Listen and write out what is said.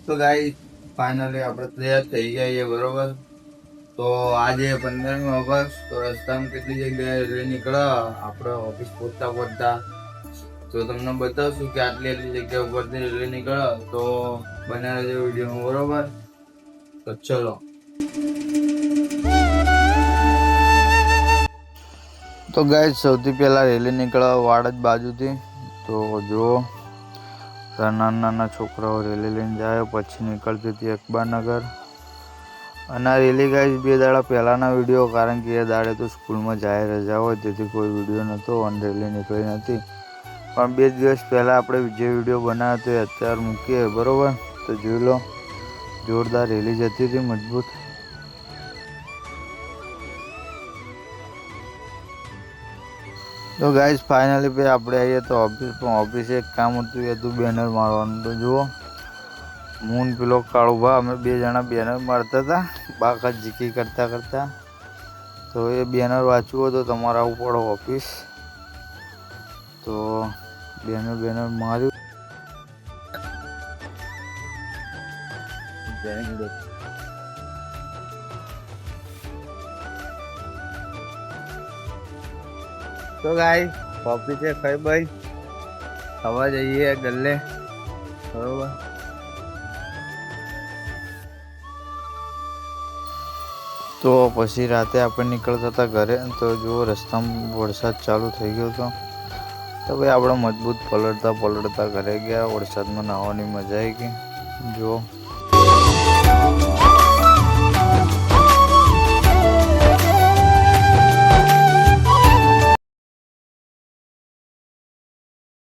તો guys finally આપણે તૈયાર થઈ ગયા છીએ, બરોબર. તો આજે 15મી ઓગસ્ટ, તો રસ્તામાં કેટલી જગ્યાએ રેલી નીકળે આપણે ઓફિસ પહોંચતા પહોંચતા. તો તમને બતાવશું કે આટલી જગ્યા ઉપરથી રેલી નીકળે. તો બને રહેજો વિડીયોમાં, બરોબર. તો ચલો. તો ગાઈસ સૌથી પહેલા રેલી નીકળે વાડજ બાજુથી. તો જો નાના છોકરાઓ રેલી લઈને જાય, પછી નીકળતી હતી અકબરનગર. અને આ રેલી ગાઈસ 2 દાડા પહેલાંના વિડીયો, કારણ કે એ દાડે તો સ્કૂલમાં જાહેર રજા હોય, તેથી કોઈ વિડીયો નહોતો અને રેલી નીકળી નથી. પણ 2 દિવસ પહેલાં આપણે જે વિડીયો બનાવ્યો હતો એ અત્યારે મૂકીએ, બરાબર. તો જોઈ લો, જોરદાર રેલી જતી હતી, મજબૂત. તો ગાઈસ ફાઇનલી ભાઈ આપણે આવીએ તો ઓફિસે એક કામ હતું, એ હતું બેનર મારવાનું. તો જુઓ, મૂન પેલો કાળુભા, અમે 2 જણા બેનર મારતા હતા, બાકા જીકી કરતા. તો એ બેનર વાંચવું હોય તો તમારે આવવું પડે ઓફિસ. તો બેનર માર્યું. તો ગાઈસ ઓફિસે ખાઈ ભાઈ ખાવા જઈએ ગલ્લે, બરોબર. તો પછી રાતે આપણે નીકળતા હતા ઘરે. તો જુઓ રસ્તામાં વરસાદ ચાલુ થઈ ગયો હતો. તો ભાઈ આપણે મજબૂત પલટતા ઘરે ગયા. વરસાદમાં નાહવાની મજા આવી ગઈ. જુઓ.